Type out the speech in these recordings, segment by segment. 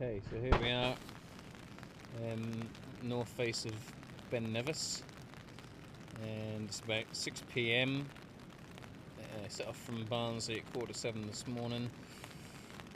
Okay, so here we are, north face of Ben Nevis, and it's about 6 p.m. Set off from Barnsley at 6:45 this morning.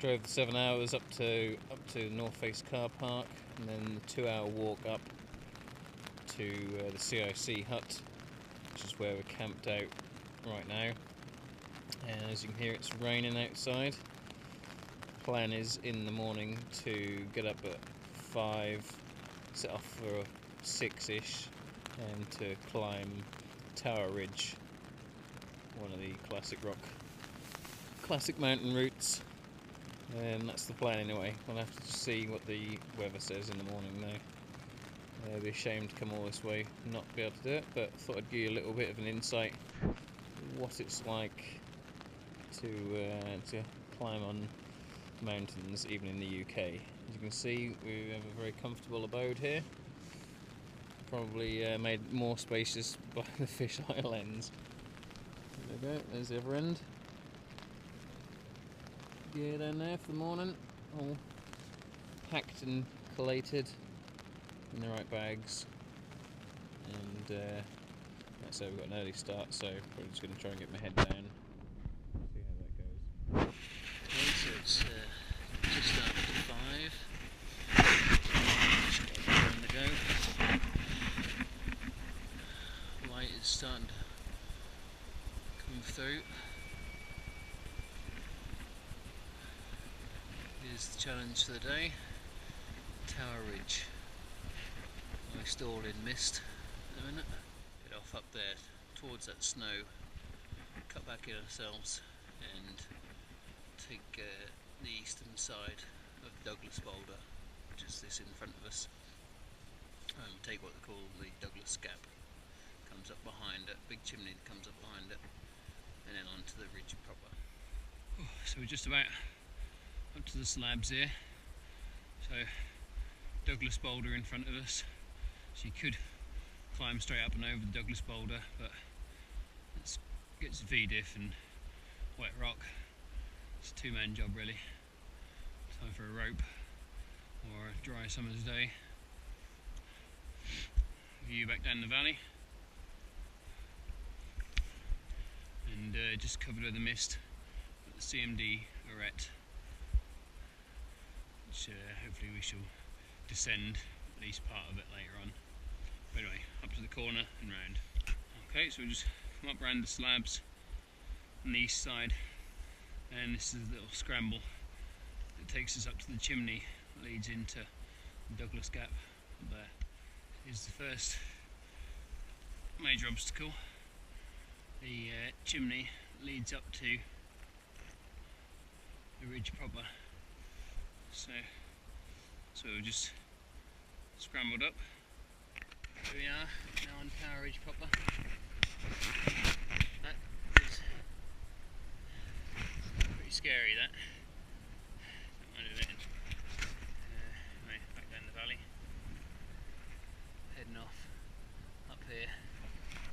Drove the 7 hours up to the north face car park, and then the 2-hour walk up to the CIC hut, which is where we're camped out right now. And as you can hear, it's raining outside. Plan is in the morning to get up at 5, set off for 6ish, and to climb Tower Ridge, one of the classic mountain routes. And that's the plan anyway. We'll have to just see what the weather says in the morning now. I'd be ashamed to come all this way and not be able to do it, but I thought I'd give you a little bit of an insight what it's like to climb on mountains, even in the UK. As you can see, we have a very comfortable abode here. Probably made more spacious by the fisheye lens. There we go, there's the other end. Gear down there for the morning, all packed and collated in the right bags. And that's how we've got an early start, so probably just going to try and get my head down. See how that goes. Okay, so it's just after 5. Just got a on the go. Light is starting to come through. Here's the challenge for the day: Tower Ridge. We're stalled in mist at the minute. Head off up there towards that snow, cut back in ourselves, and take the eastern side of Douglas Boulder, which is this in front of us. Take what they call the Douglas Gap. Comes up behind it, big chimney that comes up behind it, and then onto the ridge proper. So we're just about up to the slabs here. So Douglas Boulder in front of us. So you could climb straight up and over the Douglas Boulder, but it gets V-diff and wet rock. It's a two-man job really. Time for a rope or a dry summer's day. View back down the valley, and just covered with the mist at the CMD arete, which hopefully we shall descend at least part of it later on. But anyway, up to the corner and round. Okay, so we just come up around the slabs on the east side, and this is a little scramble that takes us up to the chimney that leads into the Douglas Gap up there. Here's the first major obstacle. The chimney leads up to the ridge proper. So we've just scrambled up. Here we are, now on Tower Ridge proper. That is pretty scary, that. Don't mind a bit. Anyway, back down the valley. Heading off up here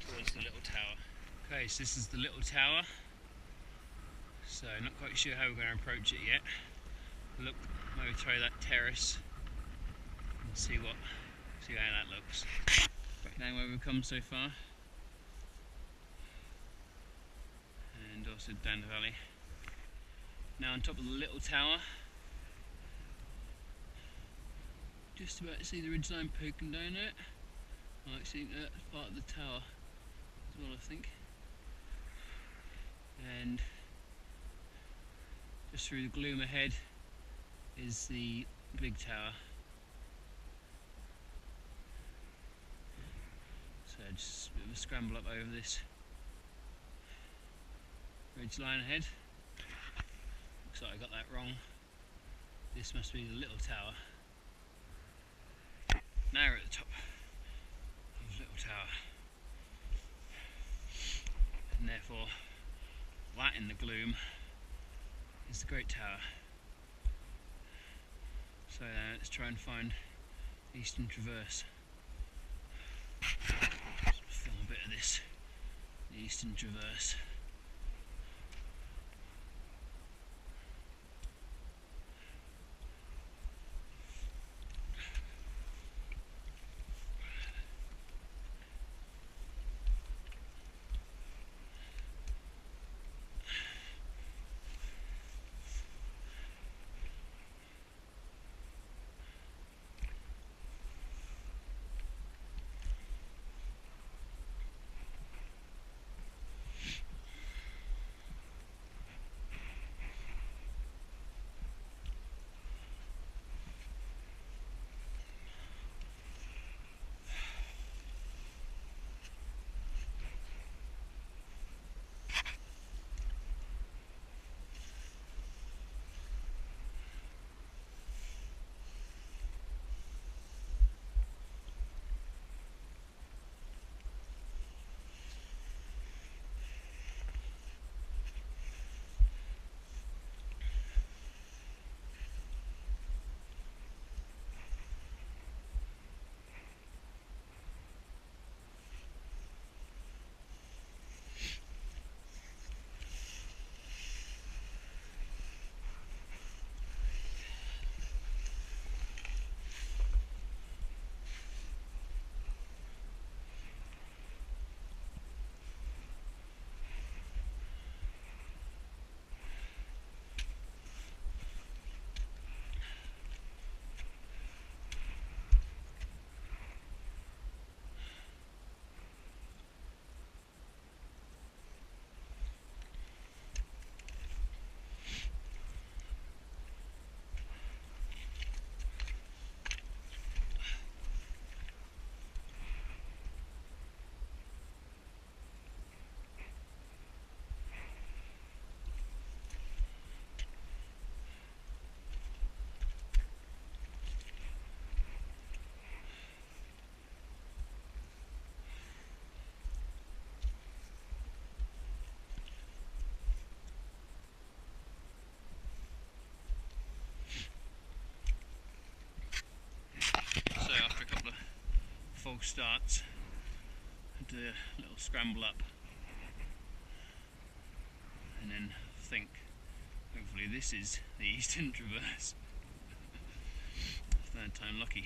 towards the little tower. Okay, so this is the little tower. So not quite sure how we're going to approach it yet. Look, maybe try that terrace and see how that looks. Back down where we've come so far, and also down the valley. Now on top of the little tower, just about to see the ridgeline poking down it. I see that's part of the tower as well, I think. And just through the gloom ahead is the big tower. So just a bit of a scramble up over this ridge line ahead. Looks like I got that wrong. This must be the little tower. Now we're at the top of the little tower, and therefore that in the gloom is the great tower. So let's try and find the Eastern Traverse. Film a bit of this, the Eastern Traverse. starts, and do a little scramble up, and then think, hopefully this is the eastern traverse. Third time lucky.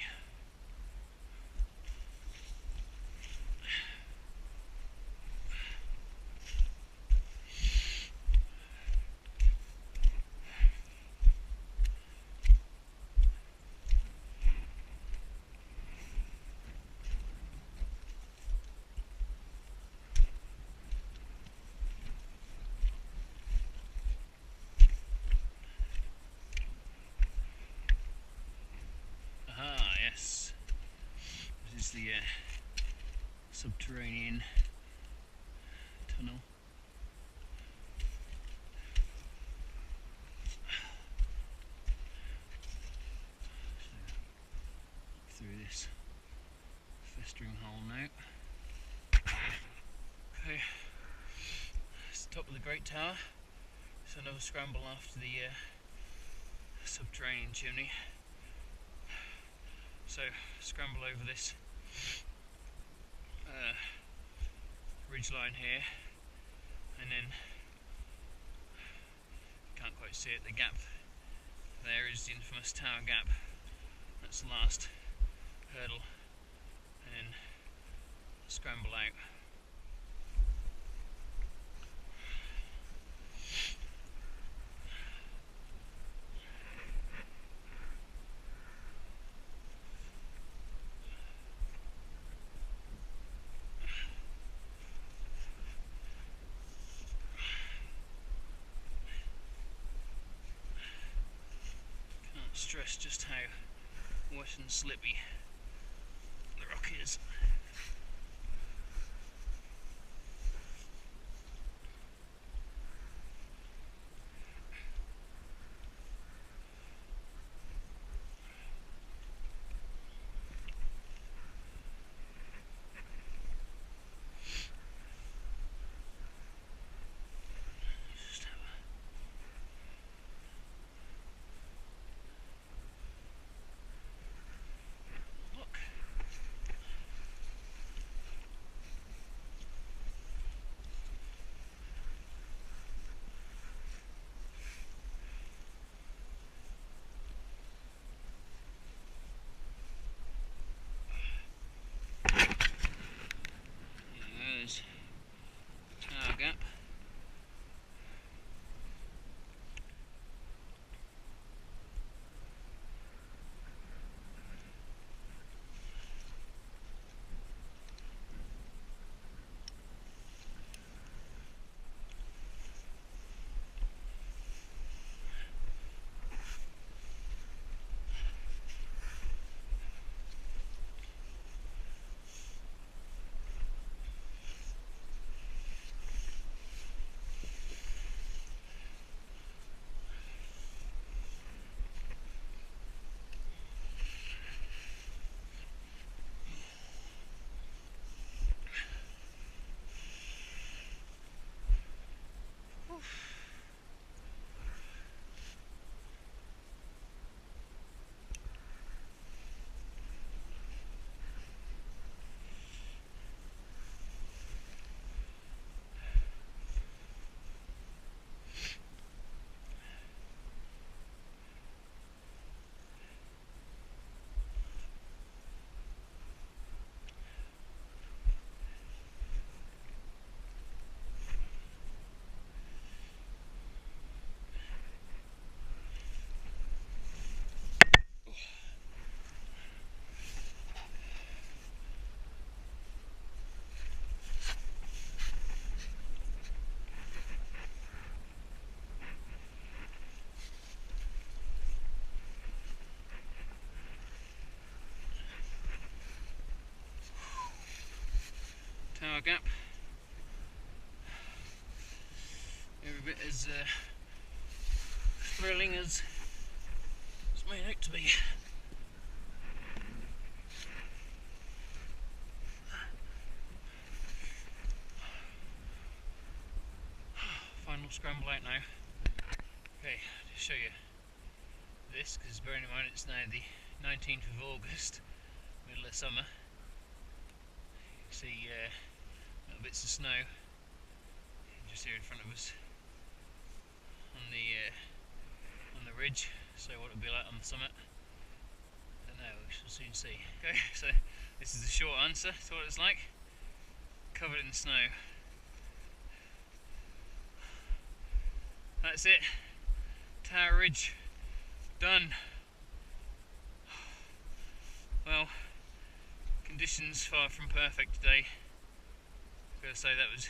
Yes, this is the subterranean tunnel. So, through this festering hole now. Okay, it's the top of the Great Tower. So another scramble after the subterranean chimney. So scramble over this ridge line here, and then can't quite see it, the gap there is the infamous tower gap. That's the last hurdle, and then scramble out. Stress just how wet and slippy the rock is. There's tower gap. Tower gap. Every bit as thrilling as it's made out to be. Final scramble out now. Okay, to show you this, because bearing in mind it's now the 19th of August, middle of summer. See little bits of snow just here in front of us on the ridge. So what it'll be like on the summit, I don't know, we shall soon see. Okay, so this is the short answer to what it's like. Covered in snow. That's it. Tower Ridge done. Well, conditions far from perfect today. I've got to say that was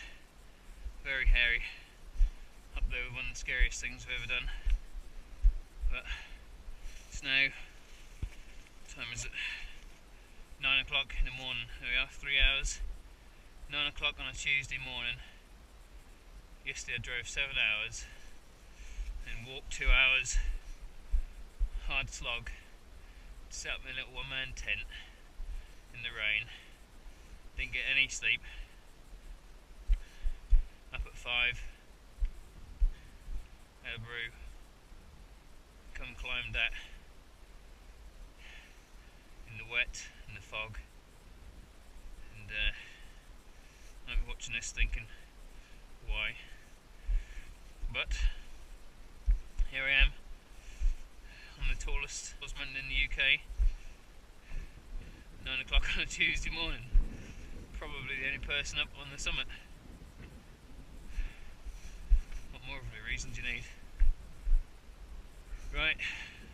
very hairy. Up there with one of the scariest things we've ever done. But snow. Time is it? 9 o'clock in the morning. There we are, 3 hours. 9 o'clock on a Tuesday morning. Yesterday I drove 7 hours and walked 2 hours. Hard slog. Set up in a little one-man tent in the rain. Didn't get any sleep. Up at 5. Had a brew. Come climbed that in the wet and the fog. And I'm watching this thinking, why? But here I am on the tallest mountain in the UK. 9 o'clock on a Tuesday morning. Probably the only person up on the summit. What more of a reason do you need? Right,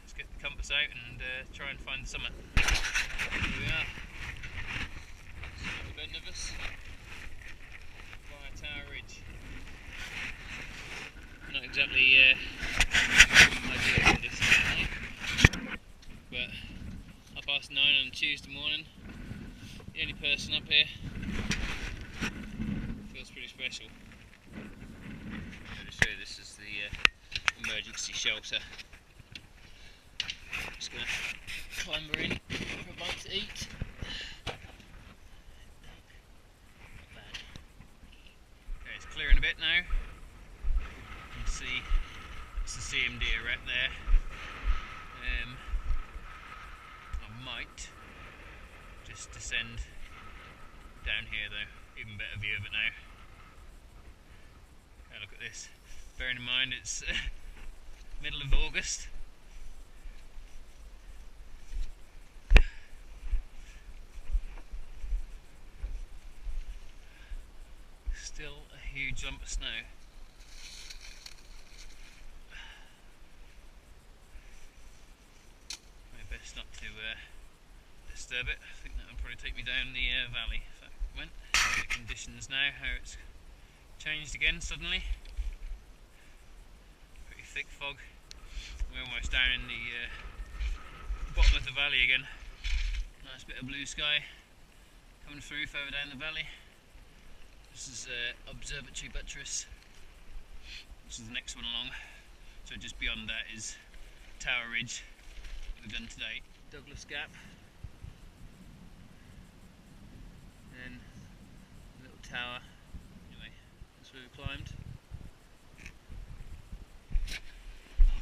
let's get the compass out and try and find the summit. Here we are. Ben Nevis via Tower Ridge. Not exactly ideal conditions, but 9:30 on Tuesday morning. The only person up here. Feels pretty special. I'll show you, this is the emergency shelter. Just going to clamber in for a bite to eat. Okay, it's clearing a bit now. You can see it's the CMD right there. I might just descend down here though, even better view of it now. Okay, look at this. Bearing in mind it's middle of August. Still a huge lump of snow. Maybe best not to disturb it. I think that will probably take me down the valley if that went. The conditions now, how it's changed again suddenly. Pretty thick fog. We're almost down in the bottom of the valley again. Nice bit of blue sky coming through further down the valley. This is Observatory Buttress, which is the next one along. So just beyond that is Tower Ridge that we've done today. Douglas Gap. Then a little tower. Anyway, that's where we climbed.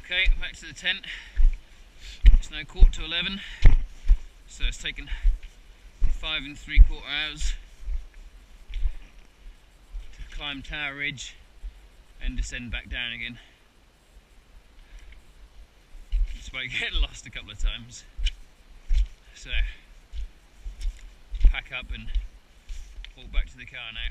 Okay, back to the tent. It's now 11:15, so it's taken 5 3/4 hours to climb Tower Ridge and descend back down again. Despite getting lost a couple of times. So, pack up and walk back to the car now.